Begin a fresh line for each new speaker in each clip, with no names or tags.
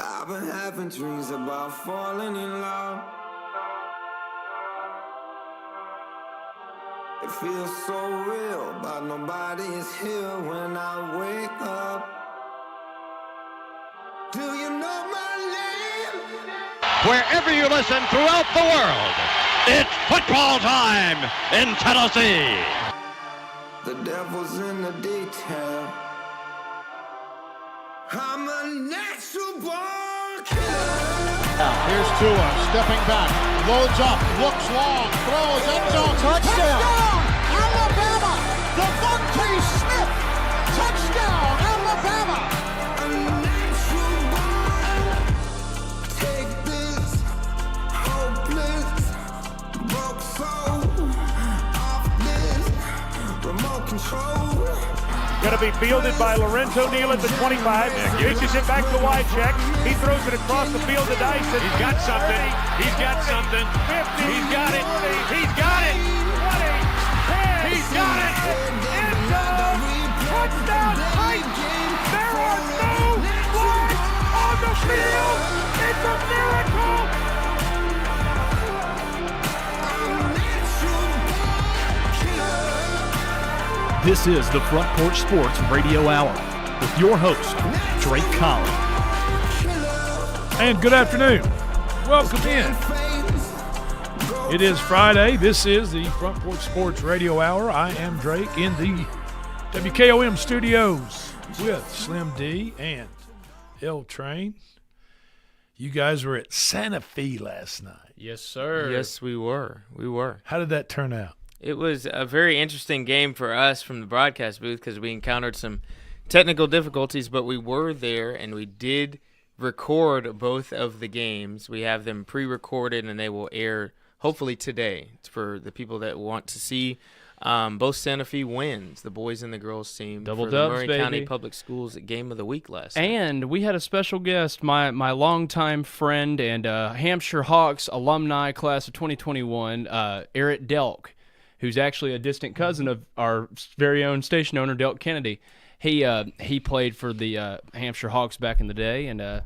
I've been having dreams about falling in love. It feels so real, but nobody is here when I wake up. Do you know my name?
Wherever you listen throughout the world, it's football time in Tennessee.
The devil's in the detail. I'm a natural born killer.
Here's Tua stepping back, loads up, looks long, throws end zone, touchdown! Alabama! Devontae Smith, touchdown, Alabama!
A natural born. Take this hopeless broke soul off this remote control.
Going to be fielded by Lorenzo Neal at the 25. Dishes it back to Wycheck. He throws it across the field to Dyson.
He's got something. He's got something.
50.
He's got it.
40,
He's got it.
20, 10.
He's got it.
End zone. Touchdown Titans. There are no flags on the field. It's a miracle.
This is the Front Porch Sports Radio Hour with your host, Drake Collins.
And good afternoon. Welcome in. It is Friday. This is the Front Porch Sports Radio Hour. I am Drake in the WKOM studios with Slim D and L Train. You guys were at Santa Fe last night.
Yes, sir.
Yes, we were.
How did that turn out?
It was a very interesting game for us from the broadcast booth because we encountered some technical difficulties, but we were there and we did record both of the games. We have them pre-recorded and they will air hopefully today. It's for the people that want to see both Santa Fe wins, the boys and the girls team.
Double
for
dubs,
the Murray
baby.
County Public Schools Game of the Week last night.
And we had a special guest, my longtime friend and Hampshire Hawks alumni class of 2021, Eric Delk, who's actually a distant cousin of our very own station owner, Delk Kennedy. He played for the Hampshire Hawks back in the day, and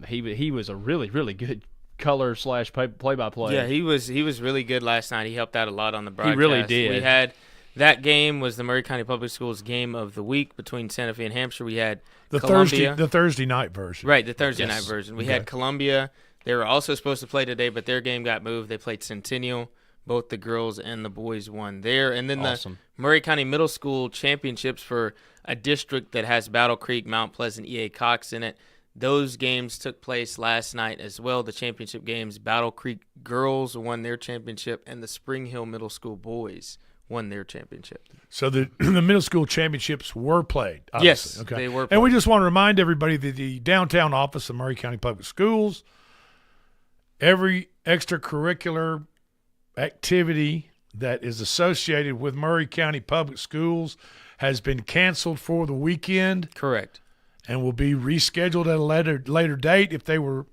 he was a really, really good color / play-by-play.
Yeah, he was really good last night. He helped out a lot on the broadcast.
He really did.
We had that game was the Murray County Public Schools Game of the Week between Santa Fe and Hampshire. We had
The
Columbia.
Thursday night version.
Right, the Thursday night
Yes.
version. We
Okay.
had Columbia. They were also supposed to play today, but their game got moved. They played Centennial. Both the girls and the boys won there. And then
Awesome.
the Murray County Middle School Championships for a district that has Battle Creek, Mount Pleasant, E.A. Cox in it. Those games took place last night as well. The championship games, Battle Creek girls won their championship, and the Spring Hill Middle School boys won their championship.
So the middle school championships were played,
Yes,
obviously.
they were
And we
played.
just want to remind everybody that the downtown office of Murray County Public Schools, every extracurricular activity that is associated with Murray County Public Schools has been canceled for the weekend
Correct.
and will be rescheduled at a later date if they were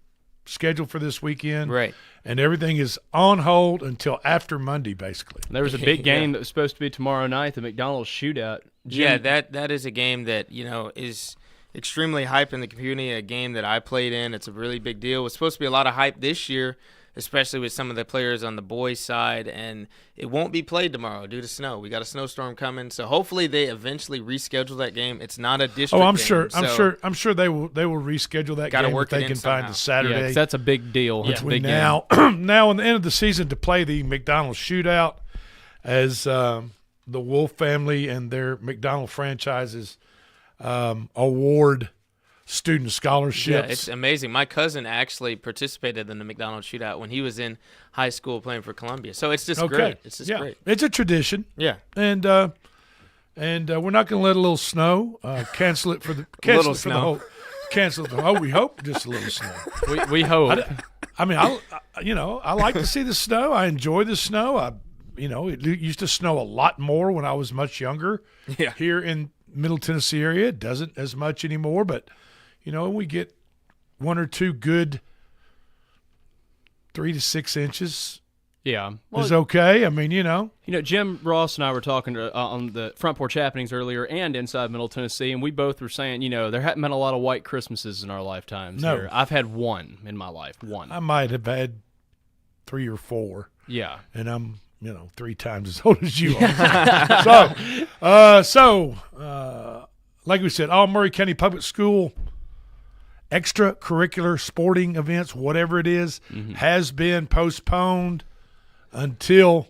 scheduled for this weekend.
Right.
And everything is on hold until after Monday, basically.
There was a big game that was supposed to be tomorrow night, the McDonald's shootout.
Yeah, that is a game that, is extremely hype in the community, a game that I played in. It's a really big deal. It was supposed to be a lot of hype this year, especially with some of the players on the boys' side, and it won't be played tomorrow due to snow. We got a snowstorm coming, so hopefully they eventually reschedule that game. It's not a district
I'm
game,
sure.
so
I'm sure they will reschedule that
Gotta
game
work
if they
it in
can find
somehow.
a Saturday.
Yeah, 'cause that's a big deal. It's a
between
big
now and the end of the season to play the McDonald's shootout as the Wolf family and their McDonald franchises award student scholarships.
Yeah, it's amazing. My cousin actually participated in the McDonald's shootout when he was in high school playing for Columbia. So it's just great. It's just great.
It's a tradition.
Yeah.
And we're not going to let a little snow cancel it for the
Little snow.
Cancel it. Oh, we hope just a little snow.
We hope.
I mean, I like to see the snow. I enjoy the snow. It used to snow a lot more when I was much younger.
Yeah.
Here in Middle Tennessee area, it doesn't as much anymore. But we get one or two good 3 to 6 inches
Yeah. Well,
is okay. I mean, you know.
Jim Ross and I were talking on the Front Porch Happenings earlier and Inside Middle Tennessee, and we both were saying, there haven't been a lot of white Christmases in our lifetimes.
No.
Here. I've had one in my life. One.
I might have had 3 or 4.
Yeah.
And I'm, 3 times as old as you are. So, like we said, all Maury County Public School extracurricular sporting events, whatever it is, has been postponed until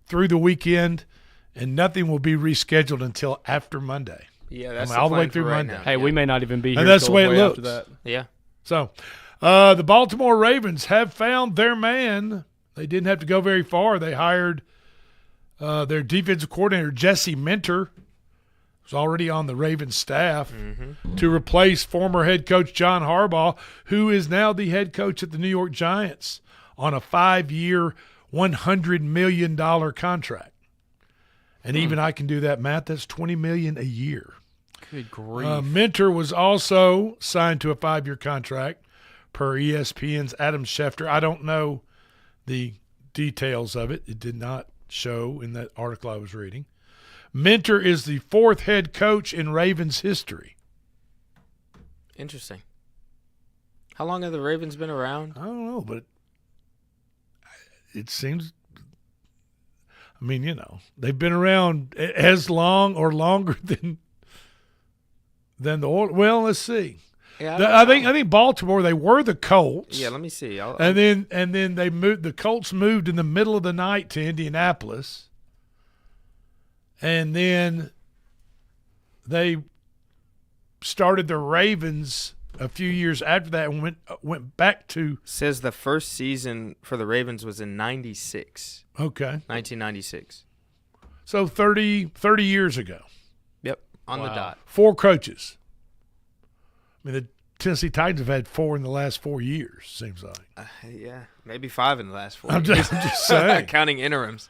through the weekend, and nothing will be rescheduled until after Monday.
Yeah, that's
all the way through
right
Monday.
now.
Hey, we may not even be here.
And that's the
till
way it
way
looks.
after that.
Yeah.
So, the Baltimore Ravens have found their man. They didn't have to go very far. They hired their defensive coordinator, Jesse Minter, who's already on the Ravens staff, to replace former head coach John Harbaugh, who is now the head coach at the New York Giants on a 5-year, $100 million contract. And even I can do that math. That's $20 million a year.
Good grief.
Minter was also signed to a 5-year contract per ESPN's Adam Schefter. I don't know the details of it. It did not show in that article I was reading. Minter is the 4th head coach in Ravens history.
Interesting. How long have the Ravens been around?
I don't know, but it seems – I mean, they've been around as long or longer than the – well, let's see.
Yeah,
I think Baltimore, they were the Colts.
Yeah, let me see.
And then they moved. The Colts moved in the middle of the night to Indianapolis, and then they started the Ravens a few years after that and went back to.
Says the first season for the Ravens was in 96.
Okay.
1996.
So 30 years ago.
Yep, on the dot.
4 coaches. I mean, the Tennessee Titans have had 4 in the last 4 years, seems like.
Yeah, maybe 5 in the last 4
I'm
years.
just saying.
Counting interims.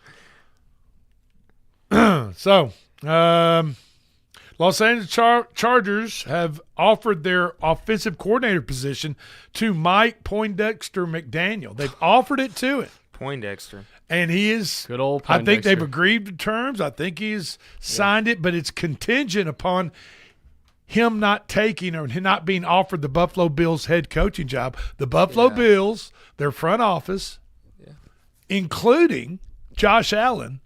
So, Los Angeles Chargers have offered their offensive coordinator position to Mike Poindexter McDaniel. They've offered it to him.
Poindexter.
And he is –
Good old
I think
Poindexter.
they've agreed to terms. I think he's signed it, but it's contingent upon him not taking or not being offered the Buffalo Bills head coaching job. The Buffalo Bills, their front office, including Josh Allen,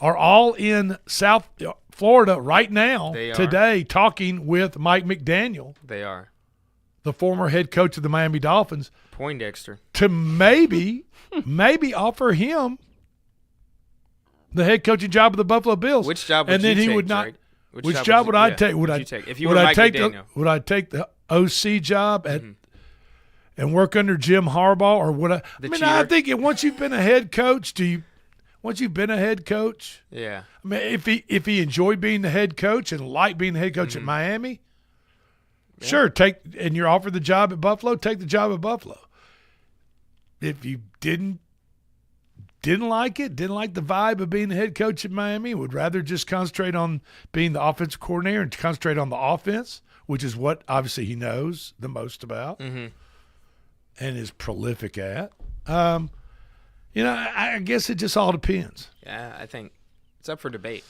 are all in South Florida right now, today, talking with Mike McDaniel.
They are.
The former head coach of the Miami Dolphins.
Poindexter.
To maybe offer him the head coaching job of the Buffalo Bills.
Which job would
and then
you
he
take,
would not.
Drake?
Which job would I take? Would I
take? If you were Mike McDaniel.
Would I take the OC job and work under Jim Harbaugh, or would I? I think once you've been a head coach, once you've been a head coach,
yeah.
I mean, if he enjoyed being the head coach and liked being the head coach at Miami, sure, and you're offered the job at Buffalo, take the job at Buffalo. If you didn't like it, didn't like the vibe of being the head coach at Miami, would rather just concentrate on being the offensive coordinator and concentrate on the offense, which is what obviously he knows the most about and is prolific at. I guess it just all depends.
Yeah, I think it's up for debate.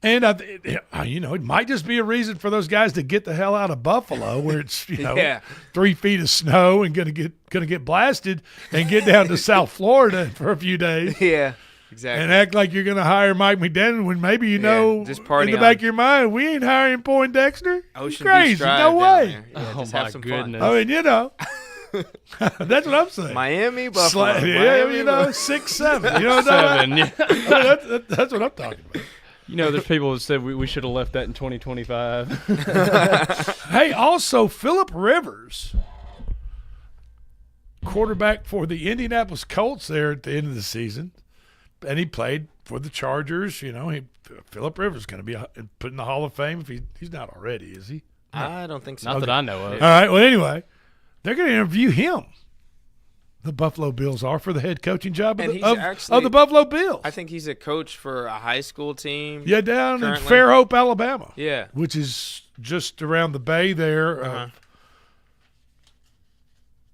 And it might just be a reason for those guys to get the hell out of Buffalo, where it's 3 feet of snow and gonna get blasted, and get down to South Florida for a few days.
Yeah, exactly.
And act like you're gonna hire Mike McDaniel when maybe
just
in the back of your mind, we ain't hiring Poindexter.
Ocean
crazy,
Beach Drive
no way.
Yeah, just
my
have some
goodness.
fun.
I mean, that's what I'm saying.
Miami, Buffalo.
Miami,
Miami,
6, 7. You know what I'm talking about?
7. Yeah.
That's what I'm talking about.
There's people that said we should have left that in 2025.
Hey, also Phillip Rivers, quarterback for the Indianapolis Colts there at the end of the season, and he played for the Chargers. Phillip Rivers is going to be put in the Hall of Fame if he's not already, is he?
I don't think so.
Not that I know of.
All right. Well, anyway, they're going to interview him. The Buffalo Bills are for the head coaching job of the Buffalo Bills.
I think he's a coach for a high school team.
Yeah, down
currently.
in Fairhope, Alabama.
Yeah.
Which is just around the bay there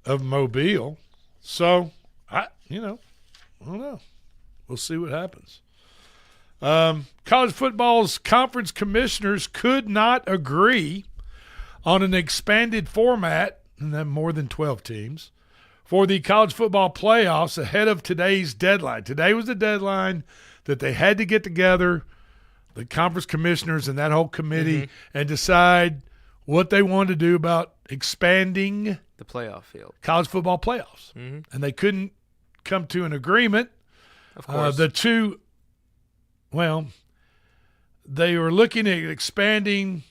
of Mobile. So, I don't know. We'll see what happens. College football's conference commissioners could not agree on an expanded format, and then more than 12 teams, for the college football playoffs ahead of today's deadline. Today was the deadline that they had to get together, the conference commissioners and that whole committee, and decide what they wanted to do about expanding
the playoff field,
college football playoffs. And they couldn't come to an agreement.
Of course.
They were looking at expanding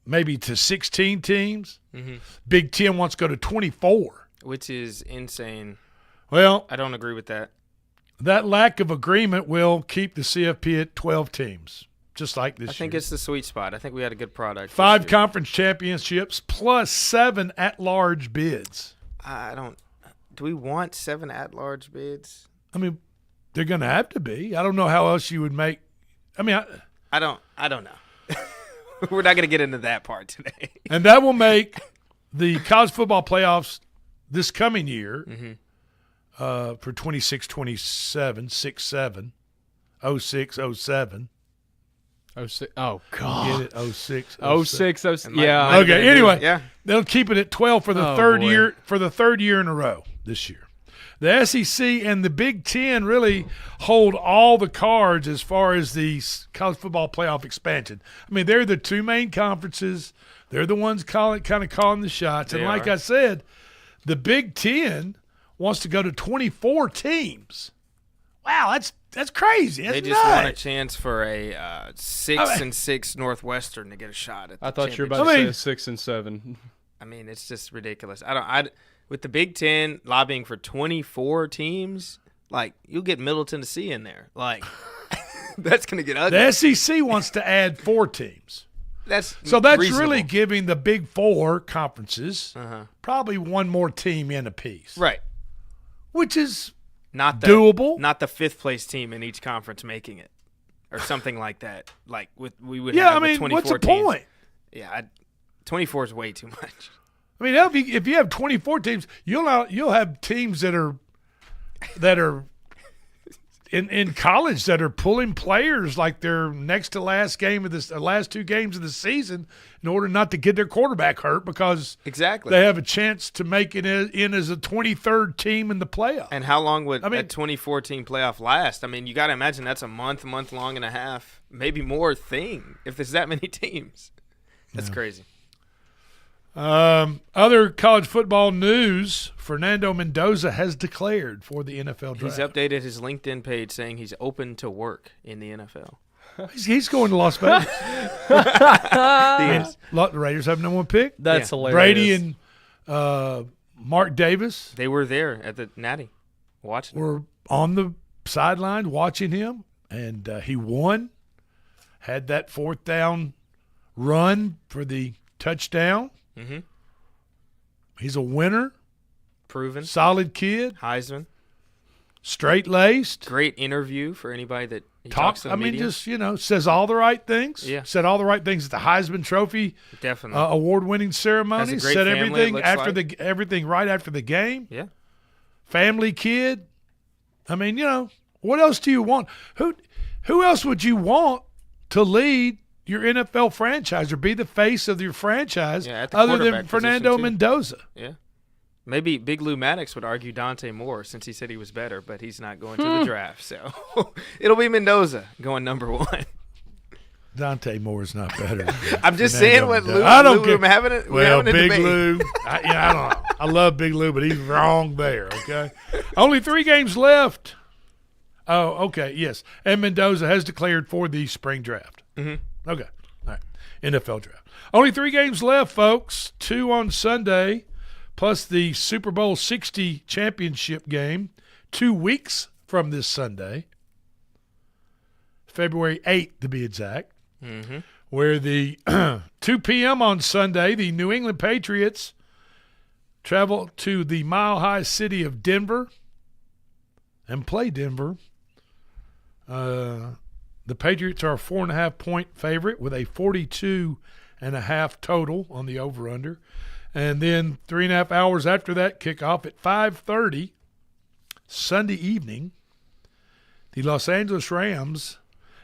maybe to 16 teams. Big Ten wants to go to 24.
Which is insane.
Well,
I don't agree with that.
That lack of agreement will keep the CFP at 12 teams, just like this year.
I think it's the sweet spot. I think we had a good product.
5 conference championships plus 7 at-large bids.
Do we want 7 at-large bids?
I mean, they're going to have to be. I don't know how else you would make. I mean,
I don't know. We're not going to get into that part today.
And that will make the college football playoffs this coming year for 26-27, 6-7, 06-07.
06. Oh, God.
Get it? 06.
06. Yeah.
Okay, anyway.
Yeah.
They'll keep it at 12 for the third year in a row this year. The SEC and the Big Ten really hold all the cards as far as the college football playoff expansion. I mean, they're the 2 main conferences. They're the ones kind of calling the shots. And like I said, the Big Ten wants to go to 24 teams. Wow, that's crazy. That's
they just
nuts.
want a chance for a 6-6 Northwestern to get a shot at the
I thought you were about to say 6 and 7.
I mean, it's just ridiculous. With the Big Ten lobbying for 24 teams, like, you'll get Middle Tennessee in there. Like, that's going to get ugly.
The SEC wants to add 4 teams.
That's
reasonable. Really giving the Big 4 conferences probably one more team in a piece.
Right.
Which is
not
doable.
Not the 5th place team in each conference making it or something like that. Like, we would
have
with 24 teams.
What's the point?
Yeah, 24 is way too much.
I mean, if you have 24 teams, you'll have teams that are in college that are pulling players like their next to last game of this last 2 games of the season in order not to get their quarterback hurt because
they
have a chance to make it in as a 23rd team in the playoff.
And how long would a 24-team playoff last? I mean, you got to imagine that's a month long and a half, maybe more thing if there's that many teams. That's crazy.
Other college football news, Fernando Mendoza has declared for the NFL draft.
He's updated his LinkedIn page saying he's open to work in the NFL.
He's going to Las Vegas. The Raiders have no 1 pick.
That's hilarious.
Brady and Mark Davis.
They were there at the Natty watching.
Were on the sideline watching him, and he won. Had that 4th down run for the touchdown. He's a winner.
Proven.
Solid kid.
Heisman.
Straight-laced.
Great interview for anybody that talks to the media.
Just, says all the right things.
Yeah.
Said all the right things at the Heisman Trophy award-winning ceremony.
Has a great
said
family,
everything
it
after
looks like.
everything right after the game.
Yeah.
Family kid. I mean, what else do you want? Who else would you want to lead your NFL franchise or be the face of your franchise other than Fernando Mendoza?
Yeah. Maybe Big Lou Maddox would argue Dante Moore since he said he was better, but he's not going to the draft. So it'll be Mendoza going number 1.
Dante Moore is not better.
I'm just saying what Lou.
I don't care.
We're having a
Big
debate.
Lou. I don't know. I love Big Lou, but he's wrong there. Okay. Only 3 games left. Oh, okay. Yes, and Mendoza has declared for the spring draft. Okay. All right. NFL draft. Only 3 games left, folks. 2 on Sunday, plus the Super Bowl 60 championship game 2 weeks from this Sunday, February 8th to be exact, where the 2 p.m. on Sunday, the New England Patriots travel to the mile-high city of Denver and play Denver. The Patriots are a 4.5-point favorite with a 42.5 total on the over/under. And then 3.5 hours after that kickoff at 5:30, Sunday evening, the Los Angeles Rams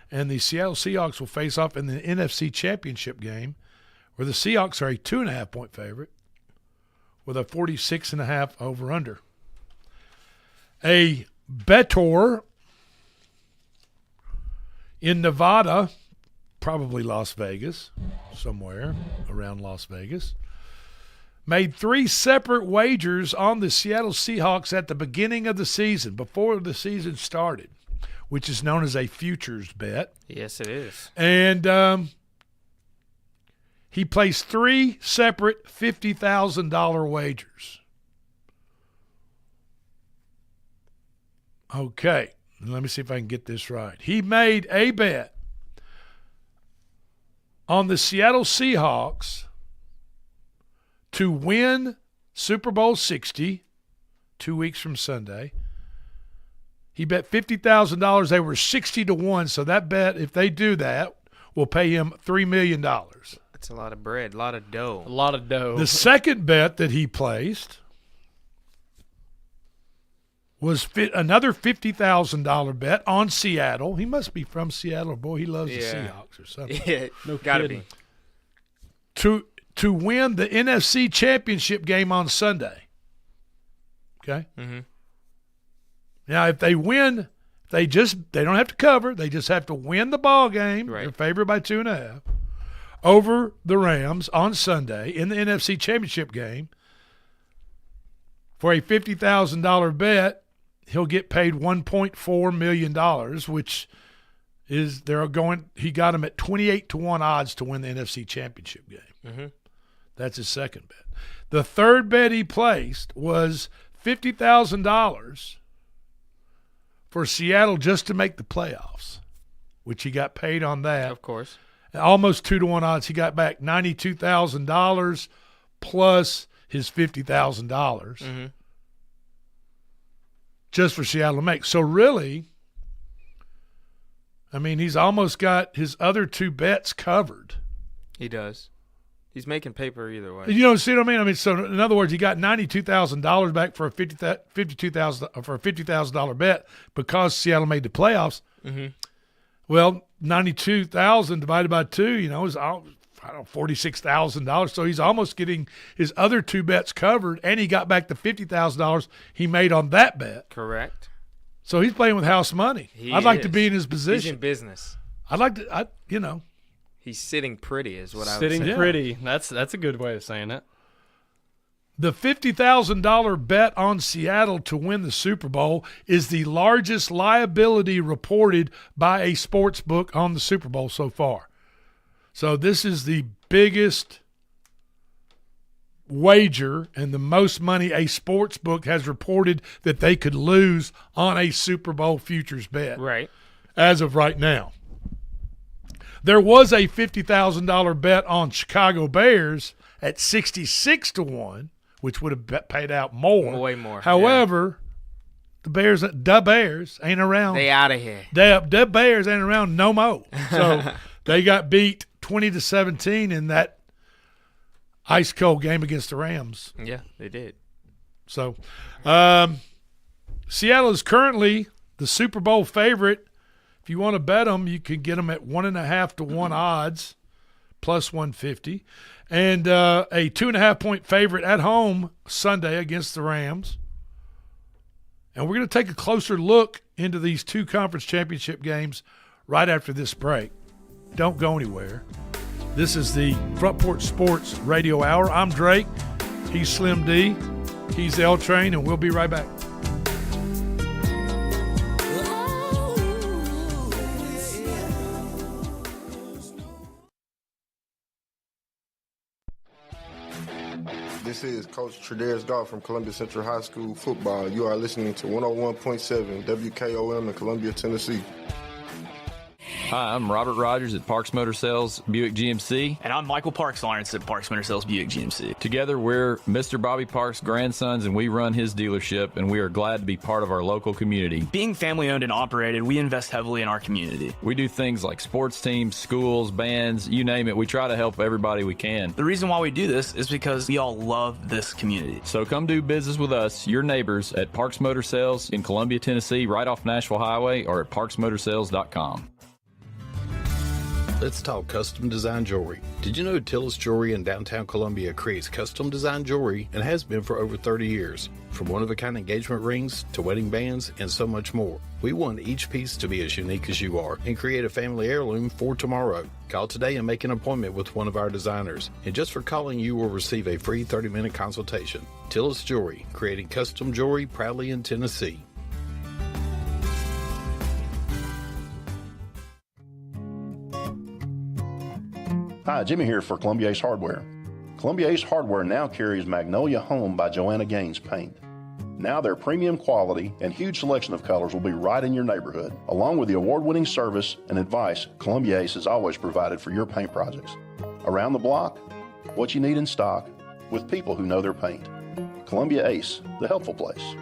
and the Seattle Seahawks will face off in the NFC Championship game, where the Seahawks are a 2.5-point favorite with a 46.5 over-under. A bettor in Nevada, probably Las Vegas, somewhere around Las Vegas, made 3 separate wagers on the Seattle Seahawks at the beginning of the season, before the season started, which is known as a futures bet.
Yes, it is.
And he placed 3 separate $50,000 wagers. Okay, let me see if I can get this right. He made a bet on the Seattle Seahawks to win Super Bowl 60 2 weeks from Sunday. He bet $50,000. They were 60-1, so that bet, if they do that, will pay him $3 million.
That's a lot of bread, a lot of dough.
A lot of dough.
The second bet that he placed was another $50,000 bet on Seattle. He must be from Seattle. Boy, he loves the Seahawks or something.
Yeah,
No
gotta
kidding.
be.
To win the NFC Championship game on Sunday. Okay?
Mm-hmm.
Now, if they win, they don't have to cover. They just have to win the ball game.
Right.
They're favored by 2.5 over the Rams on Sunday in the NFC Championship game. For a $50,000 bet, he'll get paid $1.4 million, which is he got him at 28-1 odds to win the NFC Championship game.
Mm-hmm.
That's his second bet. The third bet he placed was $50,000 for Seattle just to make the playoffs, which he got paid on that.
Of course.
Almost 2-1 odds. He got back $92,000 plus his $50,000
Mm-hmm.
just for Seattle to make. So really, I mean, he's almost got his other 2 bets covered.
He does. He's making paper either way.
You know, see what I mean? I mean, so in other words, he got $92,000 back for a $50,000 bet because Seattle made the playoffs.
Mm-hmm.
Well, 92,000 divided by 2, you know, is $46,000. So he's almost getting his other 2 bets covered, and he got back the $50,000 he made on that bet.
Correct.
So he's playing with house money. I'd like to be in his position.
He's in business.
I'd like to, you know.
He's sitting pretty is what I would
Sitting
say.
pretty. That's a good way of saying it.
The $50,000 bet on Seattle to win the Super Bowl is the largest liability reported by a sports book on the Super Bowl so far. So this is the biggest wager and the most money a sports book has reported that they could lose on a Super Bowl futures bet.
Right.
As of right now. There was a $50,000 bet on Chicago Bears at 66-1, which would have paid out more.
Way more.
However, the Bears ain't around.
They out of here.
The Bears ain't around no more. So they got beat 20-17 in that ice cold game against the Rams.
Yeah, they did.
So Seattle is currently the Super Bowl favorite. If you want to bet them, you can get them at 1.5-1 odds, plus 150, and a 2.5-point favorite at home Sunday against the Rams. And we're going to take a closer look into these 2 conference championship games right after this break. Don't go anywhere. This is the Front Porch Sports Radio Hour. I'm Drake. He's Slim D. He's L Train, and we'll be right back.
This is Coach Tredaris Goff from Columbia Central High School football. You are listening to 101.7 WKOM in Columbia, Tennessee.
Hi, I'm Robert Rogers at Parks Motor Sales Buick GMC.
And I'm Michael Parks Lawrence at Parks Motor Sales Buick GMC.
Together, we're Mr. Bobby Parks' grandsons, and we run his dealership, and we are glad to be part of our local community.
Being family-owned and operated, we invest heavily in our community.
We do things like sports teams, schools, bands, you name it. We try to help everybody we can.
The reason why we do this is because we all love this community.
So come do business with us, your neighbors, at Parks Motor Sales in Columbia, Tennessee, right off Nashville Highway, or at parksmotorsales.com.
Let's talk custom design jewelry. Did you know Tillis Jewelry in downtown Columbia creates custom design jewelry and has been for over 30 years? From one-of-a-kind engagement rings to wedding bands and so much more. We want each piece to be as unique as you are and create a family heirloom for tomorrow. Call today and make an appointment with one of our designers. And just for calling, you will receive a free 30-minute consultation. Tillis Jewelry, creating custom jewelry proudly in Tennessee.
Hi, Jimmy here for Columbia Ace Hardware. Columbia Ace Hardware now carries Magnolia Home by Joanna Gaines paint. Now their premium quality and huge selection of colors will be right in your neighborhood. Along with the award-winning service and advice Columbia Ace has always provided for your paint projects. Around the block, what you need in stock, with people who know their paint. Columbia Ace, the helpful place.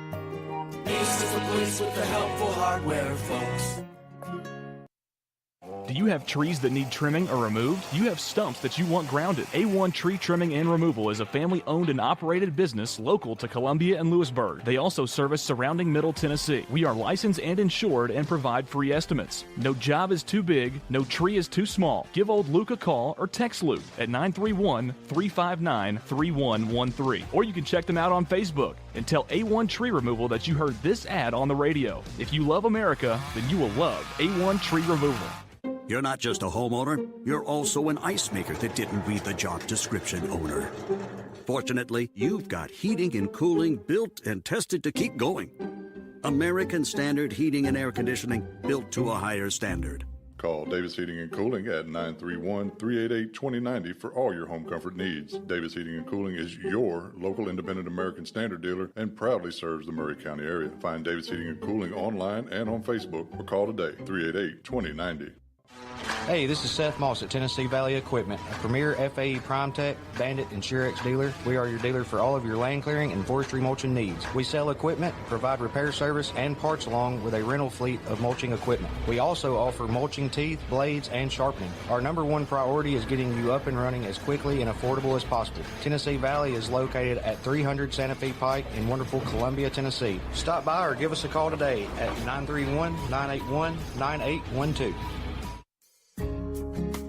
Ace is the place with the helpful hardware, folks.
Do you have trees that need trimming or removed? Do you have stumps that you want grounded? A1 Tree Trimming and Removal is a family-owned and operated business local to Columbia and Lewisburg. They also service surrounding Middle Tennessee. We are licensed and insured and provide free estimates. No job is too big, no tree is too small. Give old Luke a call or text Luke at 931-359-3113. Or you can check them out on Facebook and tell A1 Tree Removal that you heard this ad on the radio. If you love America, then you will love A1 Tree Removal.
You're not just a homeowner, you're also an ice maker that didn't read the job description owner. Fortunately, you've got heating and cooling built and tested to keep going. American Standard Heating and Air Conditioning, built to a higher standard.
Call Davis Heating and Cooling at 931-388-2090 for all your home comfort needs. Davis Heating and Cooling is your local independent American Standard dealer and proudly serves the Murray County area. Find Davis Heating and Cooling online and on Facebook or call today, 388-2090.
Hey, this is Seth Moss at Tennessee Valley Equipment, a premier FAE PrimeTech, Bandit, and Surex dealer. We are your dealer for all of your land clearing and forestry mulching needs. We sell equipment, provide repair service, and parts along with a rental fleet of mulching equipment. We also offer mulching teeth, blades, and sharpening. Our number one priority is getting you up and running as quickly and affordable as possible. Tennessee Valley is located at 300 Santa Fe Pike in wonderful Columbia, Tennessee. Stop by or give us a call today at 931-981-9812.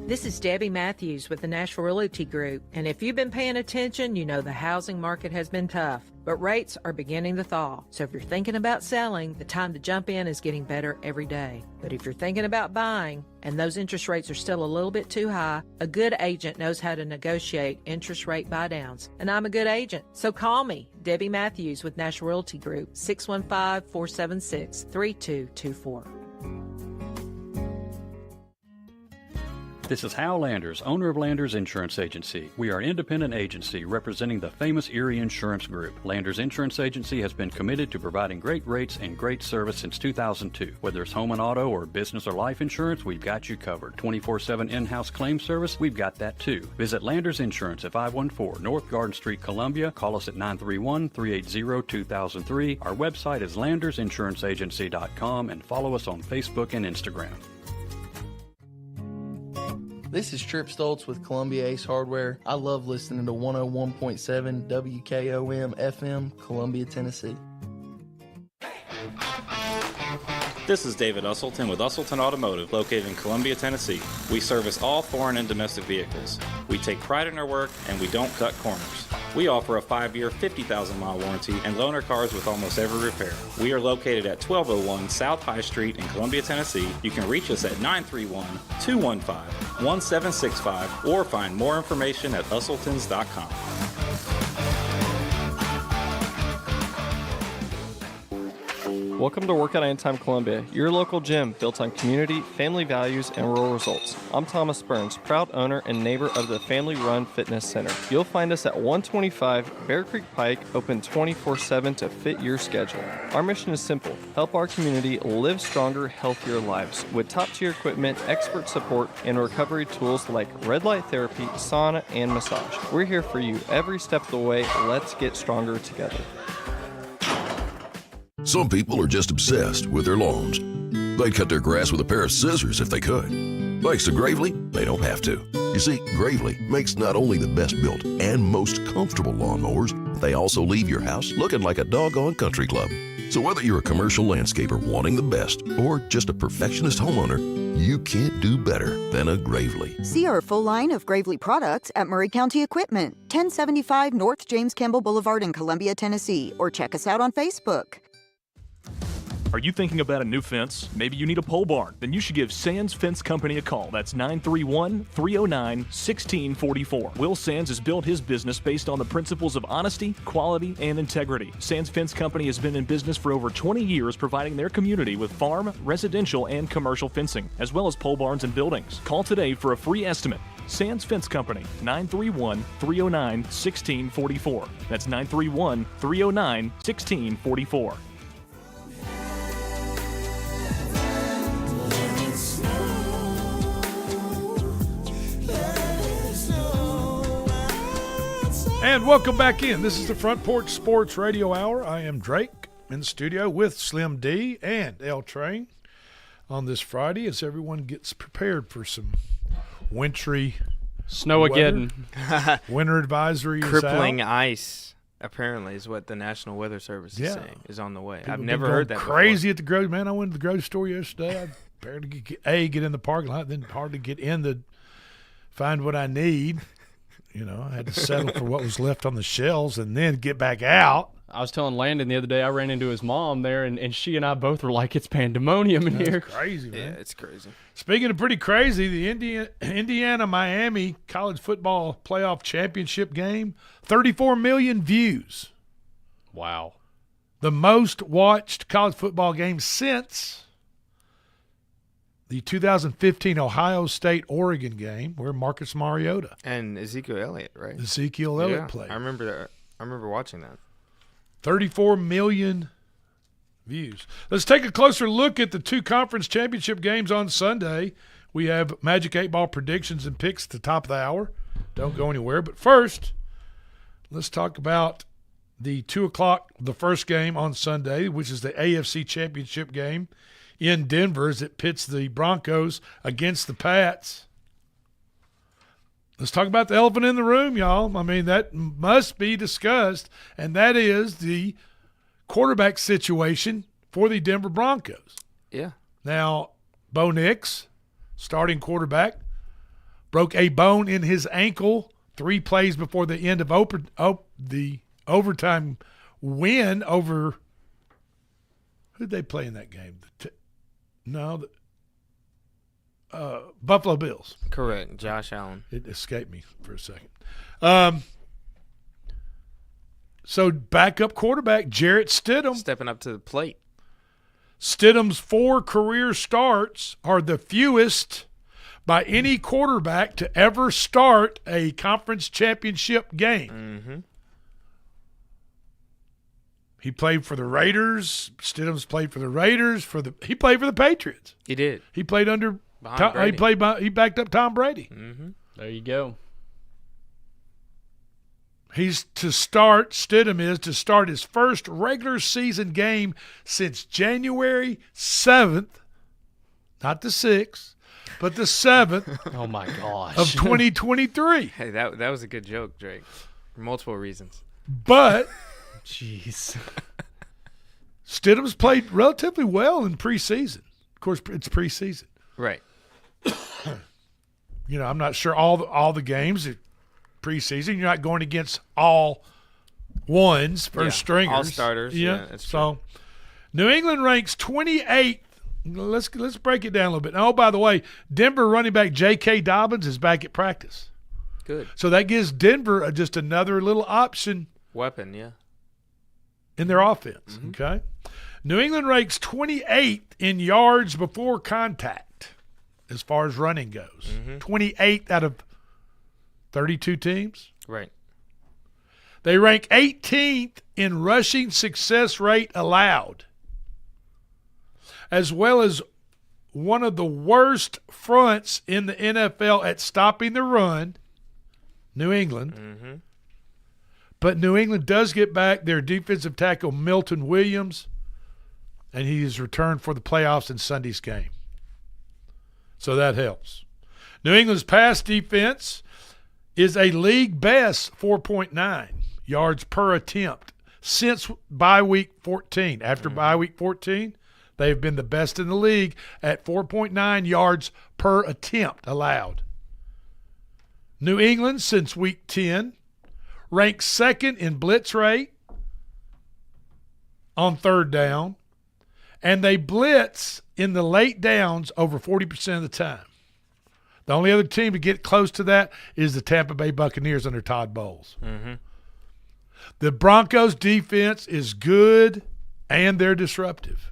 This is Debbie Matthews with the Nashville Realty Group, and if you've been paying attention, you know the housing market has been tough, but rates are beginning to thaw. So if you're thinking about selling, the time to jump in is getting better every day. But if you're thinking about buying, and those interest rates are still a little bit too high, a good agent knows how to negotiate interest rate buydowns, and I'm a good agent. So call me, Debbie Matthews with Nashville Realty Group, 615-476-3224.
This is Hal Landers, owner of Landers Insurance Agency. We are an independent agency representing the famous Erie Insurance Group. Landers Insurance Agency has been committed to providing great rates and great service since 2002. Whether it's home and auto or business or life insurance, we've got you covered. 24/7 in-house claim service, we've got that too. Visit Landers Insurance at 514 North Garden Street, Columbia. Call us at 931-380-2003. Our website is landersinsuranceagency.com and follow us on Facebook and Instagram.
This is Trip Stoltz with Columbia Ace Hardware. I love listening to 101.7 WKOM FM, Columbia, Tennessee.
This is David Usselton with Usselton Automotive, located in Columbia, Tennessee. We service all foreign and domestic vehicles. We take pride in our work and we don't cut corners. We offer a 5-year, 50,000-mile warranty and loan our cars with almost every repair. We are located at 1201 South High Street in Columbia, Tennessee. You can reach us at 931-215-1765 or find more information at usseltons.com.
Welcome to Workout Anytime Columbia, your local gym built on community, family values, and rural results. I'm Thomas Burns, proud owner and neighbor of the Family Run Fitness Center. You'll find us at 125 Bear Creek Pike, open 24/7 to fit your schedule. Our mission is simple: help our community live stronger, healthier lives with top-tier equipment, expert support, and recovery tools like red light therapy, sauna, and massage. We're here for you every step of the way. Let's get stronger together.
Some people are just obsessed with their lawns. They'd cut their grass with a pair of scissors if they could. Thanks to Gravely, they don't have to. You see, Gravely makes not only the best built and most comfortable lawnmowers, they also leave your house looking like a doggone country club. So whether you're a commercial landscaper wanting the best or just a perfectionist homeowner, you can't do better than a Gravely.
See our full line of Gravely products at Murray County Equipment, 1075 North James Campbell Boulevard in Columbia, Tennessee, or check us out on Facebook.
Are you thinking about a new fence? Maybe you need a pole barn? Then you should give Sands Fence Company a call. That's 931-309-1644. Will Sands has built his business based on the principles of honesty, quality, and integrity. Sands Fence Company has been in business for over 20 years, providing their community with farm, residential, and commercial fencing, as well as pole barns and buildings. Call today for a free estimate. Sands Fence Company, 931-309-1644. That's 931-309-1644.
And welcome back in. This is the Front Porch Sports Radio Hour. I am Drake in the studio with Slim D and L Train on this Friday as everyone gets prepared for some wintry
Snowmageddon.
Winter advisory is
Crippling
out.
ice, apparently, is what the National Weather Service is saying, is on the way.
People
I've
have
never
been
heard
going
that
crazy
before.
at the grocery. Man, I went to the grocery store yesterday. I barely get in the parking lot, then hardly get in to find what I need. You know, I had to settle for what was left on the shelves and then get back out.
I was telling Landon the other day, I ran into his mom there, and she and I both were like, it's pandemonium in here.
It's crazy, man.
Yeah, it's crazy.
Speaking of pretty crazy, the Indiana-Miami college football playoff championship game, 34 million views.
Wow.
The most watched college football game since the 2015 Ohio State-Oregon game, where Marcus Mariota
And Ezekiel Elliott, right?
Ezekiel Elliott played.
I remember that. I remember watching that.
34 million views. Let's take a closer look at the two conference championship games on Sunday. We have Magic 8 Ball predictions and picks at the top of the hour. Don't go anywhere. But first, let's talk about the 2 o'clock, the first game on Sunday, which is the AFC championship game in Denver as it pits the Broncos against the Pats. Let's talk about the elephant in the room, y'all. I mean, that must be discussed, and that is the quarterback situation for the Denver Broncos.
Yeah.
Now, Bo Nix, starting quarterback, broke a bone in his ankle 3 plays before the end of the overtime win over – who did they play in that game? Buffalo Bills.
Correct. Josh Allen.
It escaped me for a second. So backup quarterback Jarrett Stidham.
Stepping up to the plate.
Stidham's 4 career starts are the fewest by any quarterback to ever start a conference championship game.
Mm-hmm.
He played for the Raiders. Stidham's played for the Raiders. He played for the Patriots.
He did.
He played under
Brady.
He backed up Tom Brady.
Mm-hmm.
There you go.
Stidham is to start his first regular season game since January 7th, not the 6th, but the 7th.
Oh my gosh.
Of 2023.
Hey, that was a good joke, Drake. For multiple reasons.
But
jeez.
Stidham's played relatively well in preseason. Of course, it's preseason.
Right.
You know, I'm not sure all the games preseason. You're not going against all ones, first stringers,
all starters. Yeah, that's
so. New England ranks 28th. Let's break it down a little bit. Oh, by the way, Denver running back J.K. Dobbins is back at practice.
Good.
So that gives Denver just another little option.
Weapon, yeah.
In their offense.
Mm-hmm.
Okay. New England ranks 28th in yards before contact as far as running goes. 28th out of 32 teams.
Right.
They rank 18th in rushing success rate allowed, as well as one of the worst fronts in the NFL at stopping the run, New England. But New England does get back their defensive tackle, Milton Williams, and he is returned for the playoffs in Sunday's game. So that helps. New England's pass defense is a league best 4.9 yards per attempt since bye week 14. After bye week 14, they've been the best in the league at 4.9 yards per attempt allowed. New England, since week 10, ranks second in blitz rate on third down, and they blitz in the late downs over 40% of the time. The only other team to get close to that is the Tampa Bay Buccaneers under Todd Bowles. The Broncos' defense is good, and they're disruptive.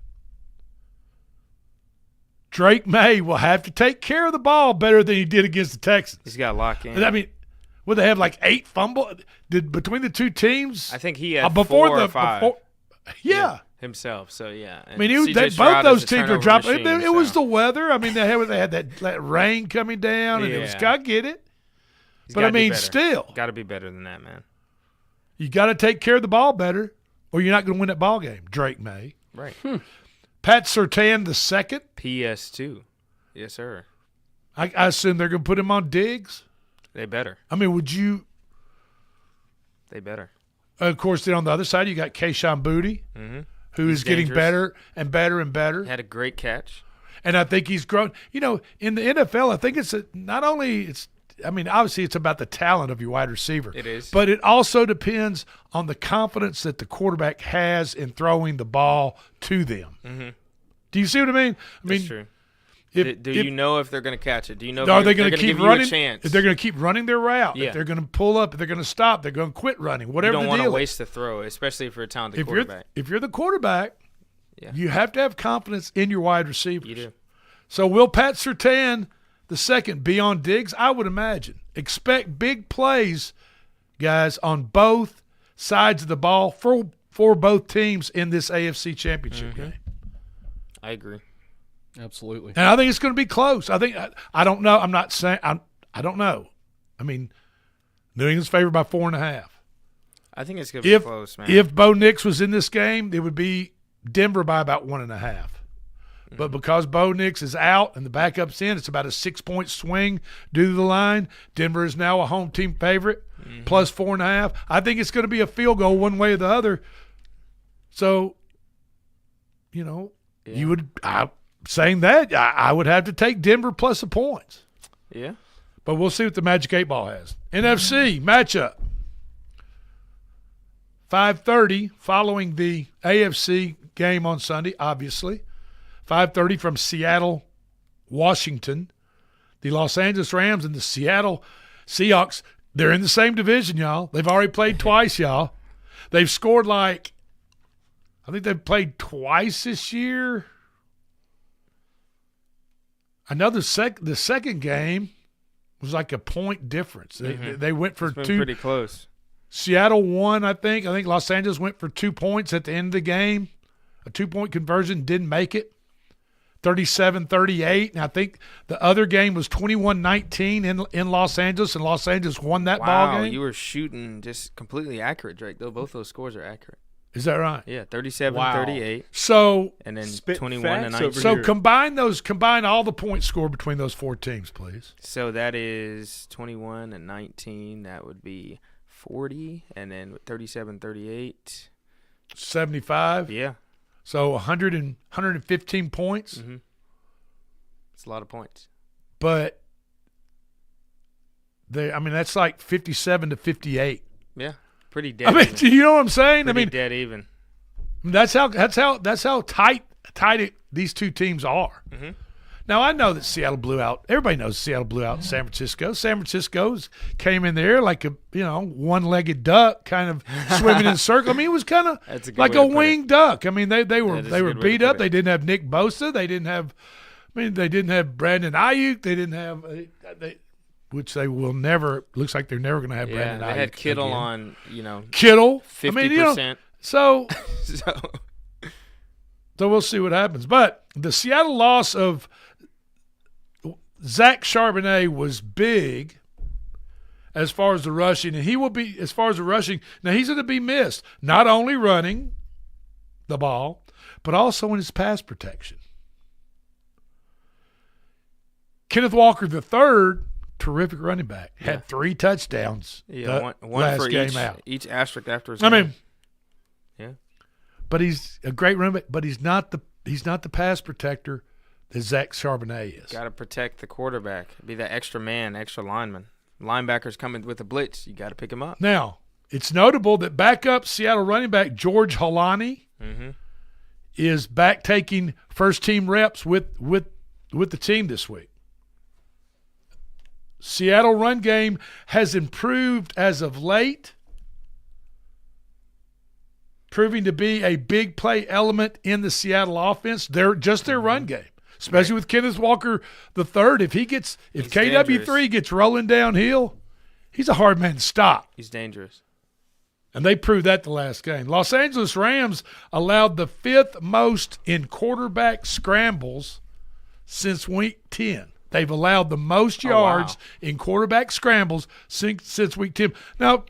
Drake May will have to take care of the ball better than he did against the Texans.
He's got to lock in.
I mean, would they have like 8 fumbles? Between the two teams?
I think he had
before
4 or 5.
Yeah.
Himself, so yeah.
I mean, both those teams were dropping. It was the weather. I mean, they had that rain coming down, and it was. I get it, but I mean, still,
got to be better than that, man.
You got to take care of the ball better, or you're not going to win that ball game. Drake May,
right?
Pat Surtain the second,
PS2, yes, sir.
I assume they're going to put him on Diggs.
They better.
I mean, would you?
They better.
Of course, then on the other side, you got Kayshon Boutte. Who is getting better and better and better.
Had a great catch.
And I think he's grown. You know, in the NFL, I think obviously it's about the talent of your wide receiver.
It is.
But it also depends on the confidence that the quarterback has in throwing the ball to them. Do you see what I mean?
That's true. Do you know if they're going to catch it? Do you know
if they're going to keep running?
You a chance?
If they're going to keep running their route,
yeah.
if they're going to pull up, if they're going to stop, they're going to quit running, whatever the deal is.
You don't want to waste the throw, especially if you're a talented quarterback.
If you're the quarterback, you have to have confidence in your wide receivers.
You do.
So will Pat Surtain the second be on Diggs? I would imagine. Expect big plays, guys, on both sides of the ball for both teams in this AFC Championship game.
I agree.
Absolutely.
And I think it's going to be close. I don't know. I'm not saying I don't know. I mean, New England's favored by 4.5.
I think it's going to be close, man.
If Bo Nix was in this game, it would be Denver by about 1.5. But because Bo Nix is out and the backup's in, it's about a 6-point swing due to the line. Denver is now a home team favorite, plus 4.5. I think it's going to be a field goal one way or the other. So, you would saying that, I would have to take Denver plus the points.
Yeah.
But we'll see what the Magic 8 Ball has. NFC matchup. 5:30 following the AFC game on Sunday, obviously. 5:30 from Seattle, Washington. The Los Angeles Rams and the Seattle Seahawks, they're in the same division, y'all. They've already played twice, y'all. They've scored I think they've played twice this year. I know the second game was like a point difference. They went for
it's
2.
Pretty close.
Seattle won, I think. I think Los Angeles went for 2 points at the end of the game. A 2-point conversion didn't make it. 37-38. And I think the other game was 21-19 in Los Angeles, and Los Angeles won that ball game.
You were shooting just completely accurate, Drake. Though both those scores are accurate.
Is that right?
Yeah, 37-38.
So
and then 21-19.
So combine all the points scored between those 4 teams, please.
So that is 21 and 19. That would be 40, and then 37-38.
75.
Yeah.
So 115 points.
It's a lot of points.
But that's like 57-58.
Yeah. Pretty dead. Even.
Do you know what I'm saying?
Pretty dead even.
That's how tight these two teams are. Now, I know that Seattle blew out. Everybody knows Seattle blew out San Francisco. San Francisco came in there like a, one-legged duck kind of swimming in a circle. I mean, it was kind of like a winged duck. I mean, they were beat up. They didn't have Nick Bosa. They didn't have Brandon Ayuk. They didn't have which they will never – looks like they're never going to have Brandon Ayuk.
They had Kittle
again.
on,
Kittle.
50%.
So we'll see what happens. But the Seattle loss of Zach Charbonnet was big as far as the rushing, and he will be, as far as the rushing, now he's going to be missed, not only running the ball, but also in his pass protection. Kenneth Walker III, terrific running back, had 3 touchdowns
one
last
for
game out.
Each asterisk after his
I
name.
mean,
yeah.
But he's a great running back, but he's not the pass protector that Zach Charbonnet is.
Got to protect the quarterback. Be that extra man, extra lineman. Linebackers coming with a blitz. You got to pick him up.
Now, it's notable that backup Seattle running back George Holani is back taking first-team reps with the team this week. Seattle run game has improved as of late, proving to be a big play element in the Seattle offense. Their run game, especially with Kenneth Walker III. If KW3
dangerous.
gets rolling downhill, he's a hard man to stop.
He's dangerous.
And they proved that the last game. Los Angeles Rams allowed the 5th most in quarterback scrambles since week 10. They've allowed the most yards in quarterback scrambles since week 10. Now,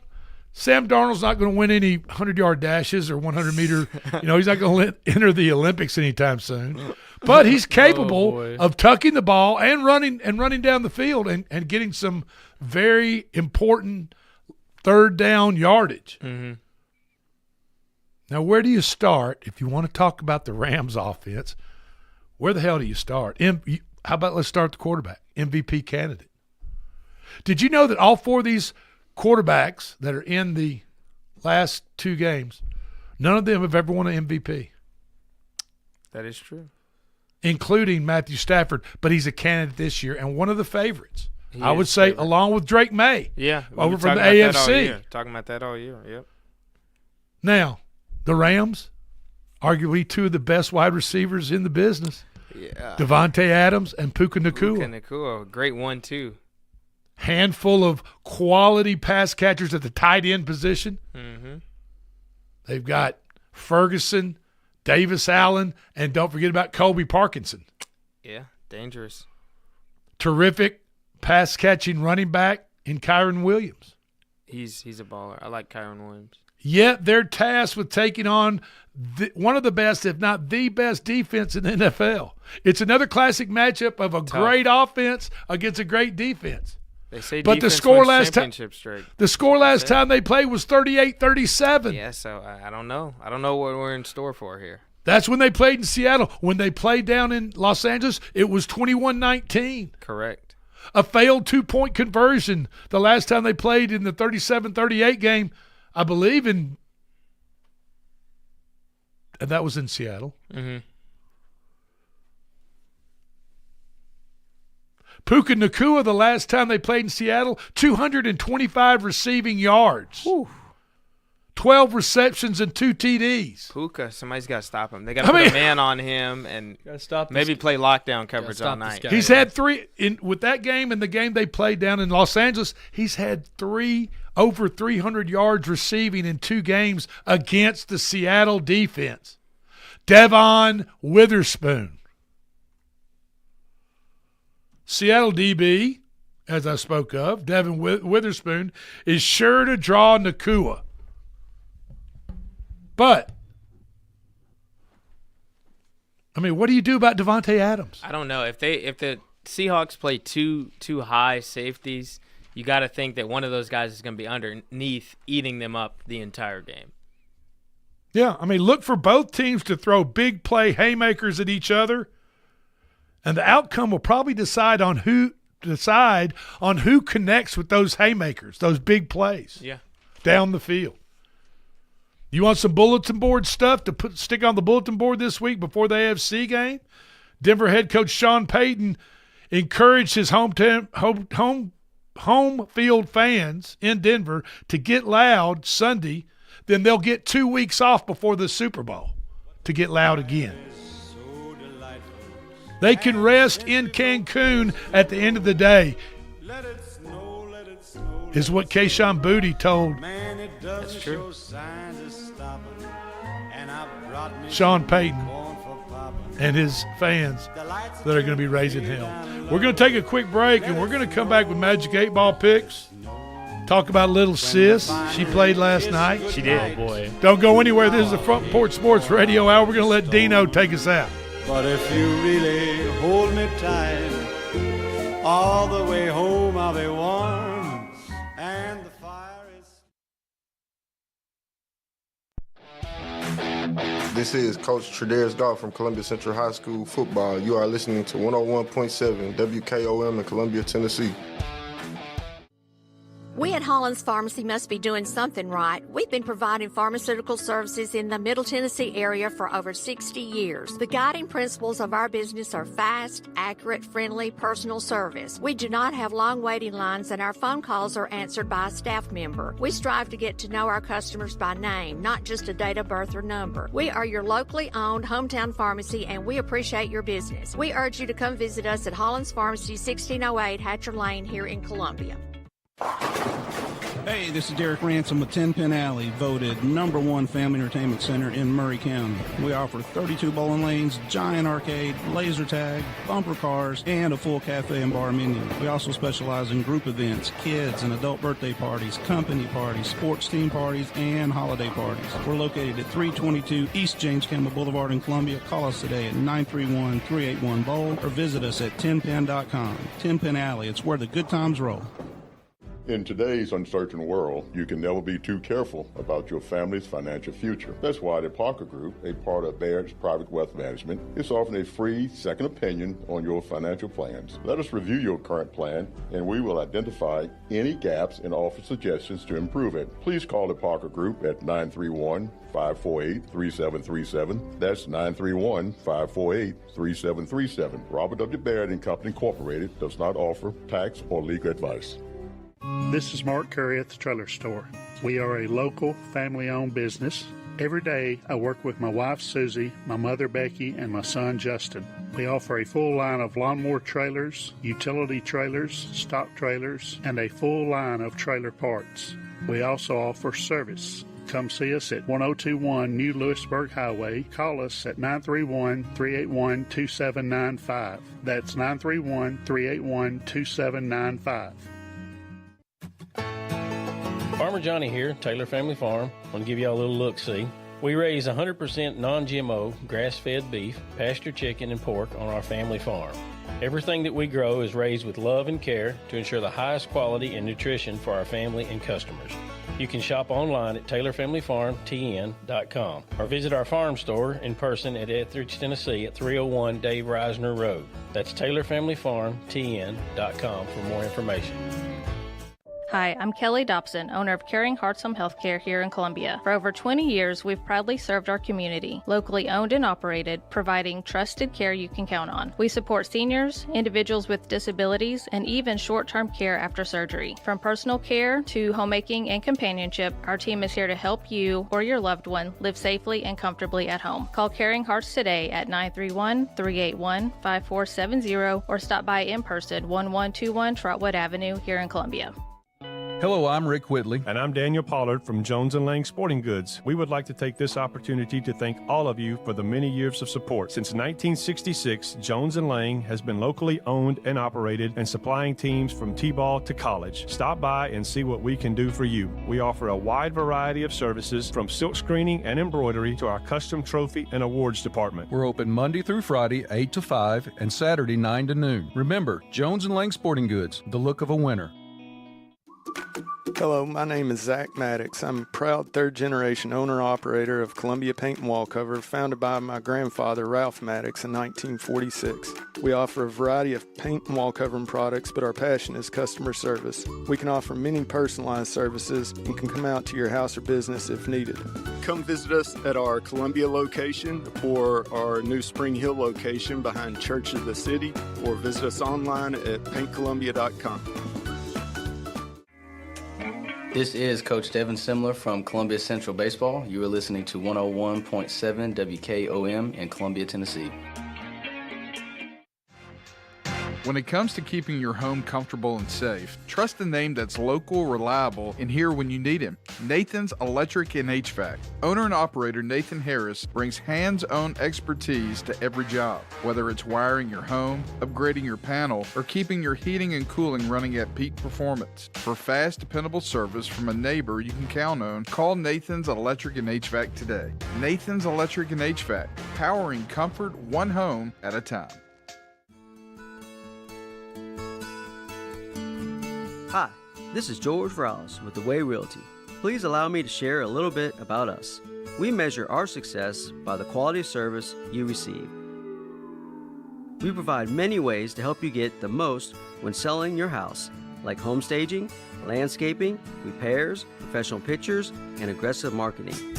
Sam Darnold's not going to win any 100-yard dashes or 100-meter. He's not going to enter the Olympics anytime soon. But he's capable of tucking the ball and running down the field and getting some very important third down yardage.
Mm-hmm.
Now, where do you start if you want to talk about the Rams offense? Where the hell do you start? How about let's start the quarterback, MVP candidate. Did you know that all 4 of these quarterbacks that are in the last 2 games, none of them have ever won an MVP?
That is true.
Including Matthew Stafford, but he's a candidate this year and one of the favorites. I would say along with Drake May.
Yeah.
Over from the AFC.
Talking about that all year, yep.
Now, the Rams, arguably 2 of the best wide receivers in the business.
Yeah.
Devontae Adams and Puka Nacua.
Puka Nacua, great 1-2.
Handful of quality pass catchers at the tight end position.
Mm-hmm.
They've got Ferguson, Davis Allen, and don't forget about Colby Parkinson.
Yeah, dangerous.
Terrific pass-catching running back in Kyron Williams.
He's a baller. I like Kyron Williams.
Yet they're tasked with taking on one of the best, if not the best, defense in the NFL. It's another classic matchup of a great offense against a great defense.
They say
but
defense
the score
wins
last time they played was 38-37.
Yeah, so I don't know. I don't know what we're in store for here.
That's when they played in Seattle. When they played down in Los Angeles, it was 21-19.
Correct.
A failed 2-point conversion the last time they played in the 37-38 game, I believe, and that was in Seattle.
Mm-hmm.
Puka Nacua, the last time they played in Seattle, 225 receiving yards.
Whew.
12 receptions and 2 TDs.
Puka, somebody's got to stop him. They got to put a man on him and maybe play lockdown coverage all night.
He's had 3 with that game and the game they played down in Los Angeles. He's had 3 over 300 yards receiving in 2 games against the Seattle defense. Devon Witherspoon. Seattle DB, as I spoke of, Devon Witherspoon, is sure to draw Nacua. But, I mean, what do you do about Devontae Adams?
I don't know. If the Seahawks play two high safeties, you got to think that one of those guys is going to be underneath eating them up the entire game.
Yeah, I mean, look for both teams to throw big play haymakers at each other, and the outcome will probably decide on who connects with those haymakers, those big plays.
Yeah.
Down the field. You want some bulletin board stuff to stick on the bulletin board this week before the AFC game? Denver head coach Sean Payton encouraged his home field fans in Denver to get loud Sunday. Then they'll get 2 weeks off before the Super Bowl to get loud again. They can rest in Cancun at the end of the day, is what Keyshawn Booty told
That's true.
Sean Payton and his fans that are going to be raising hell. We're going to take a quick break, and we're going to come back with Magic 8 Ball picks. Talk about little sis. She played last night.
She did.
Oh, boy.
Don't go anywhere. This is the Front Porch Sports Radio Hour. We're going to let Dino take us out.
But if you really hold me tight, all the way home I'll be warm, and the fire is...
This is Coach Tredaris Goff from Columbia Central High School football. You are listening to 101.7 WKOM in Columbia, Tennessee.
We at Hollins Pharmacy must be doing something right. We've been providing pharmaceutical services in the Middle Tennessee area for over 60 years. The guiding principles of our business are fast, accurate, friendly, personal service. We do not have long waiting lines, and our phone calls are answered by a staff member. We strive to get to know our customers by name, not just a date of birth or number. We are your locally owned hometown pharmacy, and we appreciate your business. We urge you to come visit us at Hollins Pharmacy, 1608 Hatcher Lane here in Columbia.
Hey, this is Derek Ransom with 10 Pin Alley, voted #1 family entertainment center in Murray County. We offer 32 bowling lanes, giant arcade, laser tag, bumper cars, and a full cafe and bar menu. We also specialize in group events, kids and adult birthday parties, company parties, sports team parties, and holiday parties. We're located at 322 East James Campbell Boulevard in Columbia. Call us today at 931-381-BOWL or visit us at 10pin.com. 10 Pin Alley, it's where the good times roll.
In today's uncertain world, you can never be too careful about your family's financial future. That's why the Parker Group, a part of Baird's Private Wealth Management, is offering a free second opinion on your financial plans. Let us review your current plan, and we will identify any gaps and offer suggestions to improve it. Please call the Parker Group at 931-548-3737. That's 931-548-3737. Robert W. Baird and Company Incorporated does not offer tax or legal advice.
This is Mark Curry at the Trailer Store. We are a local, family-owned business. Every day, I work with my wife, Susie, my mother, Becky, and my son, Justin. We offer a full line of lawnmower trailers, utility trailers, stock trailers, and a full line of trailer parts. We also offer service. Come see us at 1021 New Lewisburg Highway. Call us at 931-381-2795. That's 931-381-2795.
Farmer Johnny here, Taylor Family Farm. I want to give y'all a little look-see. We raise 100% non-GMO, grass-fed beef, pasture chicken, and pork on our family farm. Everything that we grow is raised with love and care to ensure the highest quality and nutrition for our family and customers. You can shop online at TaylorFamilyFarmTN.com or visit our farm store in person at Etheridge, Tennessee at 301 Dave Reisner Road. That's TaylorFamilyFarmTN.com for more information.
Hi, I'm Kelly Dobson, owner of Caring Hearts Home Healthcare here in Columbia. For over 20 years, we've proudly served our community, locally owned and operated, providing trusted care you can count on. We support seniors, individuals with disabilities, and even short-term care after surgery. From personal care to homemaking and companionship, our team is here to help you or your loved one live safely and comfortably at home. Call Caring Hearts today at 931-381-5470 or stop by in person 1121 Trotwood Avenue here in Columbia.
Hello, I'm Rick Whitley.
And I'm Daniel Pollard from Jones & Lang Sporting Goods. We would like to take this opportunity to thank all of you for the many years of support. Since 1966, Jones & Lang has been locally owned and operated and supplying teams from T-ball to college. Stop by and see what we can do for you. We offer a wide variety of services from silk screening and embroidery to our custom trophy and awards department.
We're open Monday through Friday, 8 to 5, and Saturday, 9 to noon. Remember, Jones & Lang Sporting Goods, the look of a winner.
Hello, my name is Zach Maddox. I'm a proud third-generation owner-operator of Columbia Paint and Wallcover, founded by my grandfather, Ralph Maddox, in 1946. We offer a variety of paint and wallcovering products, but our passion is customer service. We can offer many personalized services and can come out to your house or business if needed. Come visit us at our Columbia location or our new Spring Hill location behind Church of the City, or visit us online at paintcolumbia.com.
This is Coach Devin Simler from Columbia Central Baseball. You are listening to 101.7 WKOM in Columbia, Tennessee.
When it comes to keeping your home comfortable and safe, trust a name that's local, reliable, and here when you need him. Nathan's Electric and HVAC. Owner and operator Nathan Harris brings hands-on expertise to every job. Whether it's wiring your home, upgrading your panel, or keeping your heating and cooling running at peak performance. For fast, dependable service from a neighbor you can count on, call Nathan's Electric and HVAC today. Nathan's Electric and HVAC, powering comfort one home at a time.
Hi, this is George Rouse with The Way Realty. Please allow me to share a little bit about us. We measure our success by the quality of service you receive. We provide many ways to help you get the most when selling your house, like home staging, landscaping, repairs, professional pictures, and aggressive marketing.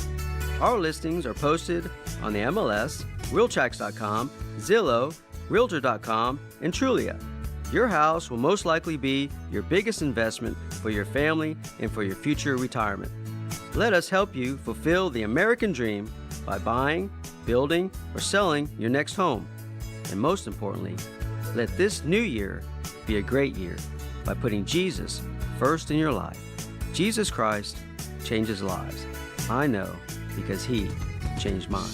Our listings are posted on the MLS, Realtracs.com, Zillow, Realtor.com, and Trulia. Your house will most likely be your biggest investment for your family and for your future retirement. Let us help you fulfill the American dream by buying, building, or selling your next home. And most importantly, let this new year be a great year by putting Jesus first in your life. Jesus Christ changes lives. I know because He changed mine.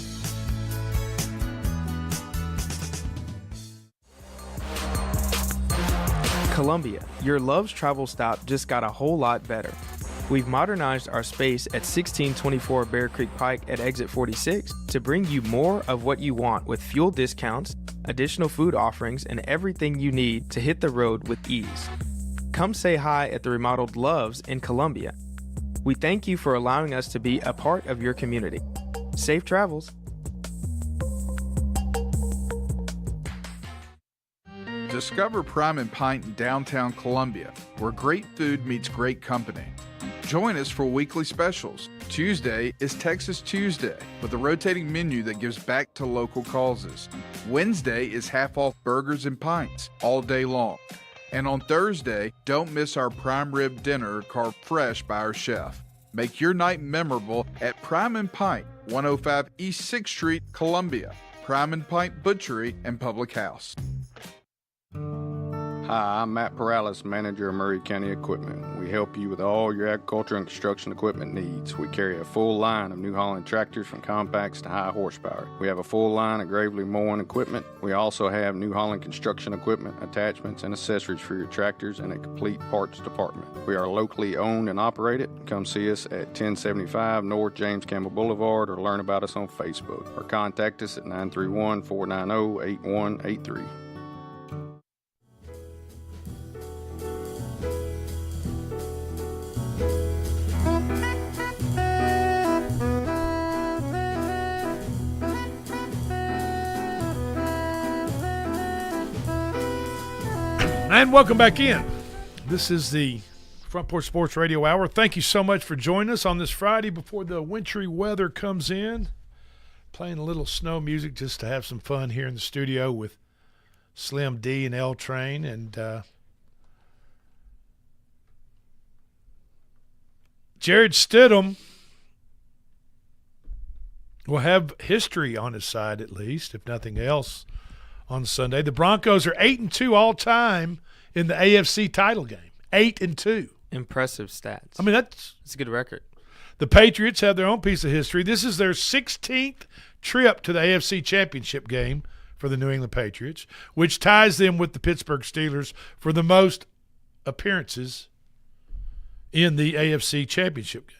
Columbia, your Love's travel stop just got a whole lot better. We've modernized our space at 1624 Bear Creek Pike at exit 46 to bring you more of what you want with fuel discounts, additional food offerings, and everything you need to hit the road with ease. Come say hi at the remodeled Love's in Columbia. We thank you for allowing us to be a part of your community. Safe travels.
Discover Prime and Pint in downtown Columbia, where great food meets great company. Join us for weekly specials. Tuesday is Texas Tuesday, with a rotating menu that gives back to local causes. Wednesday is half-off burgers and pints all day long. And on Thursday, don't miss our prime rib dinner carved fresh by our chef. Make your night memorable at Prime and Pint, 105 East 6th Street, Columbia. Prime and Pint Butchery and Public House.
Hi, I'm Matt Perales, manager of Murray County Equipment. We help you with all your agriculture and construction equipment needs. We carry a full line of New Holland tractors from compacts to high horsepower. We have a full line of Gravely mowing equipment. We also have New Holland construction equipment, attachments, and accessories for your tractors and a complete parts department. We are locally owned and operated. Come see us at 1075 North James Campbell Boulevard or learn about us on Facebook or contact us at 931-490-8183.
And welcome back in. This is the Front Porch Sports Radio Hour. Thank you so much for joining us on this Friday before the wintry weather comes in. Playing a little snow music just to have some fun here in the studio with Slim D and L Train. And Jared Stidham will have history on his side, at least, if nothing else, on Sunday. The Broncos are 8-2 all time in the AFC title game. 8-2.
Impressive stats.
I mean, that's
a good record.
The Patriots have their own piece of history. This is their 16th trip to the AFC Championship game for the New England Patriots, which ties them with the Pittsburgh Steelers for the most appearances in the AFC Championship game.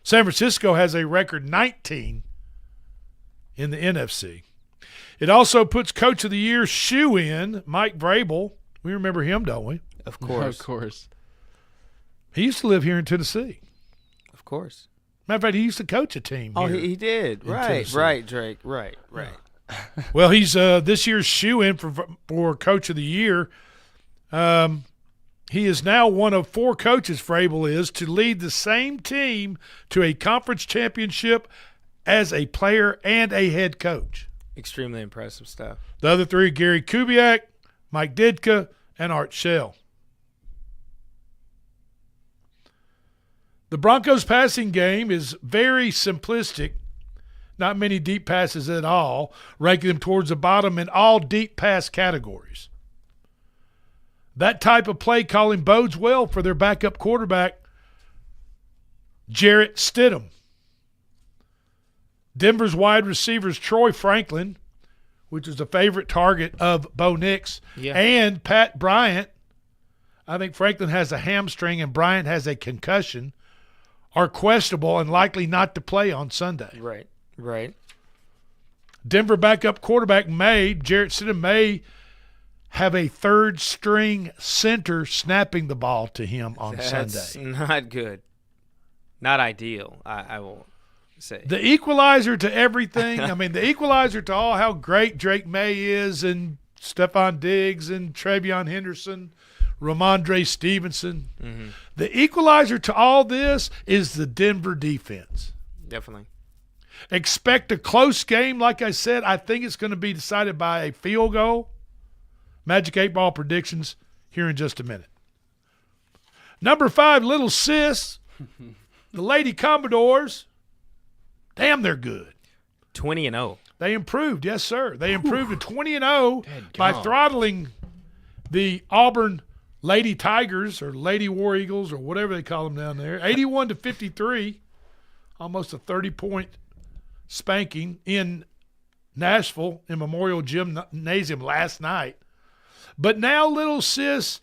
San Francisco has a record 19 in the NFC. It also puts Coach of the Year shoe-in, Mike Vrabel. We remember him, don't we?
Of course.
Of course.
He used to live here in Tennessee.
Of course.
Matter of fact, he used to coach a team.
Oh,
here
he did.
in
Right,
Tennessee.
right, Drake. Right.
Well, he's this year's shoe-in for Coach of the Year. He is now one of 4 coaches, Frabel is, to lead the same team to a conference championship as a player and a head coach.
Extremely impressive stuff.
The other 3, Gary Kubiak, Mike Ditka, and Art Shell. The Broncos' passing game is very simplistic. Not many deep passes at all, ranking them towards the bottom in all deep pass categories. That type of play calling bodes well for their backup quarterback, Jarrett Stidham. Denver's wide receivers, Troy Franklin, which is a favorite target of Bo Nix, and Pat Bryant. I think Franklin has a hamstring and Bryant has a concussion, are questionable and likely not to play on Sunday.
Right.
Denver backup quarterback Jarrett Stidham may have a third-string center snapping the ball to him on Sunday.
That's not good. Not ideal, I will say.
The equalizer to everything. I mean, the equalizer to all how great Drake May is and Stephon Diggs and Travion Henderson, Ramondre Stevenson.
Mm-hmm.
The equalizer to all this is the Denver defense.
Definitely.
Expect a close game. Like I said, I think it's going to be decided by a field goal. Magic 8 Ball predictions here in just a minute. Number 5, Little Sis. The Lady Commodores. Damn, they're good.
20-0.
They improved, yes, sir. They improved to 20-0 by throttling the Auburn Lady Tigers or Lady War Eagles or whatever they call them down there. 81-53, almost a 30-point spanking in Nashville in Memorial Gymnasium last night. But now Little Sis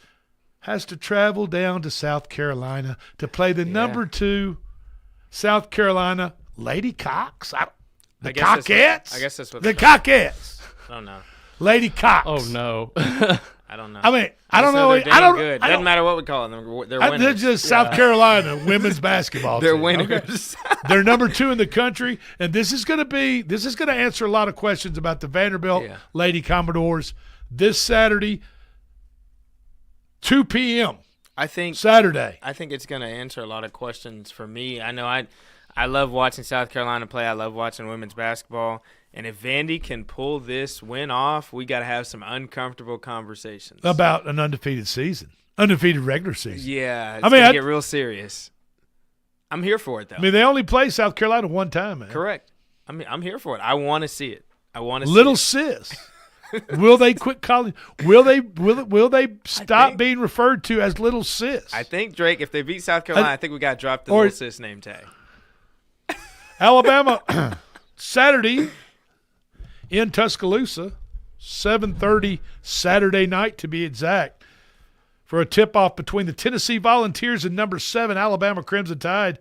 has to travel down to South Carolina to play the number 2 South Carolina Lady Cox. The Coquettes?
I guess that's what
the Coquettes.
I don't know.
Lady Cox.
Oh, no.
I don't know.
I mean, I don't know.
They're damn good. Doesn't matter what we call them. They're winners.
They're just South Carolina women's basketball
They're
team.
winners.
Okay. They're number 2 in the country, and this is going to answer a lot of questions about the Vanderbilt Lady Commodores this Saturday, 2 p.m. Saturday.
I think it's going to answer a lot of questions for me. I know I love watching South Carolina play. I love watching women's basketball. And if Vandy can pull this win off, we got to have some uncomfortable conversations
about an undefeated season, undefeated regular season.
Yeah, it's going to get real serious. I'm here for it, though.
I mean, they only play South Carolina one time, man.
Correct. I mean, I'm here for it. I want to see it. I want to see
Little
it.
Sis. Will they quit calling? Will they stop being referred to as Little Sis?
I think, Drake, if they beat South Carolina, I think we got to drop the Little Sis name tag.
Alabama, Saturday in Tuscaloosa, 7:30 Saturday night to be exact, for a tip-off between the Tennessee Volunteers and number 7 Alabama Crimson Tide.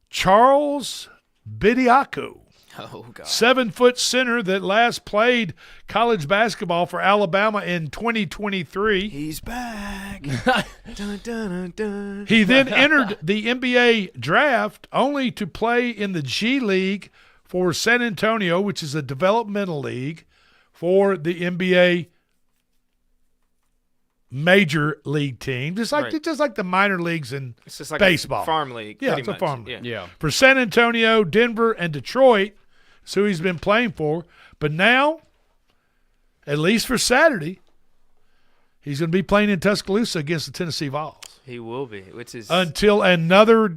Charles Bediako.
Oh, God.
7-foot center that last played college basketball for Alabama in 2023.
He's back. Dun, dun, dun, dun.
He then entered the NBA draft only to play in the G League for San Antonio, which is a developmental league for the NBA major league team, just like the minor leagues in
it's just like
baseball.
A farm league.
Yeah,
it's
a farm
league.
Yeah. For San Antonio, Denver, and Detroit, that's who he's been playing for. But now, at least for Saturday, he's going to be playing in Tuscaloosa against the Tennessee Vols.
He will be, which is
until another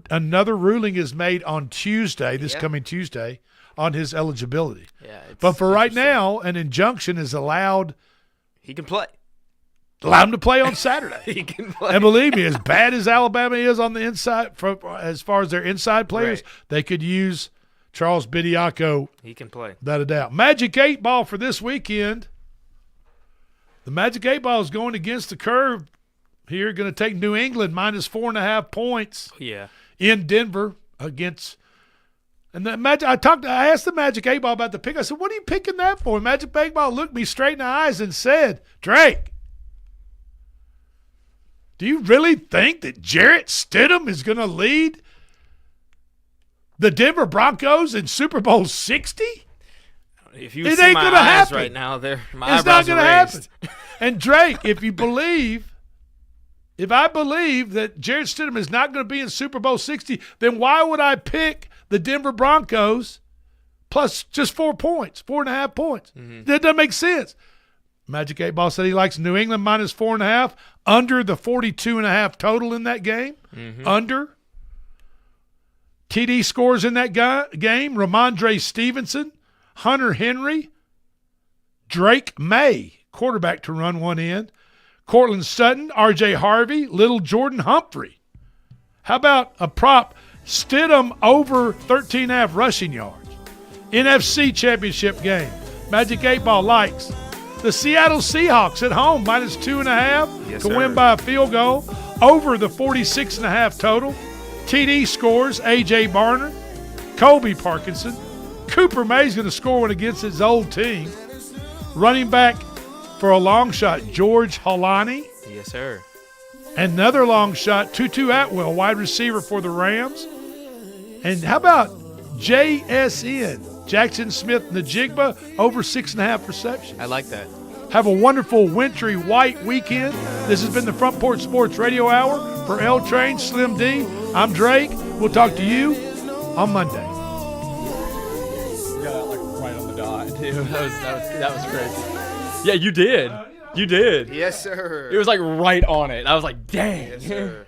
ruling is made on Tuesday, this coming Tuesday, on his eligibility.
Yeah,
but for right now, an injunction is allowed.
He can play.
Allow him to play on Saturday.
He can play.
And believe me, as bad as Alabama is on the inside, as far as their inside players, they could use Charles Bediako.
He can play.
Without a doubt. Magic 8 Ball for this weekend. The Magic 8 Ball is going against the curve here. Going to take New England minus 4.5 points.
Yeah.
In Denver against. And the Magic, I asked the Magic 8 Ball about the pick. I said, "What are you picking that for?" And Magic 8 Ball looked me straight in the eyes and said, "Drake, Do you really think that Jarrett Stidham is going to lead the Denver Broncos in Super Bowl 60?
If you see my eyes right now, my eyebrows are raised.
And Drake, if I believe that Jarrett Stidham is not going to be in Super Bowl 60, then why would I pick the Denver Broncos plus just 4 points, 4.5 points? That doesn't make sense. Magic 8 Ball said he likes New England minus 4.5, under the 42.5 total in that game. Under. TD scores in that game. Ramondre Stevenson, Hunter Henry, Drake May, quarterback to run one in. Cortland Sutton, R.J. Harvey, Little Jordan Humphrey. How about a prop? Stidham over 13.5 rushing yards. NFC Championship game. Magic 8 Ball likes the Seattle Seahawks at home minus 2.5 to win by a field goal. Over the 46.5 total. TD scores, A.J. Barner, Colby Parkinson. Cooper May's going to score one against his old team. Running back for a long shot, George Holani.
Yes, sir.
Another long shot, Tutu Atwell, wide receiver for the Rams. And how about JSN, Jackson Smith Najigba, over 6.5 receptions?
I like that.
Have a wonderful wintry white weekend. This has been the Front Porch Sports Radio Hour. For L Train, Slim D, I'm Drake. We'll talk to you on Monday.
You got it like right on the dot, too. That was crazy. Yeah, you did. You did.
Yes, sir.
It was like right on it. I was like, dang.
Yes, sir.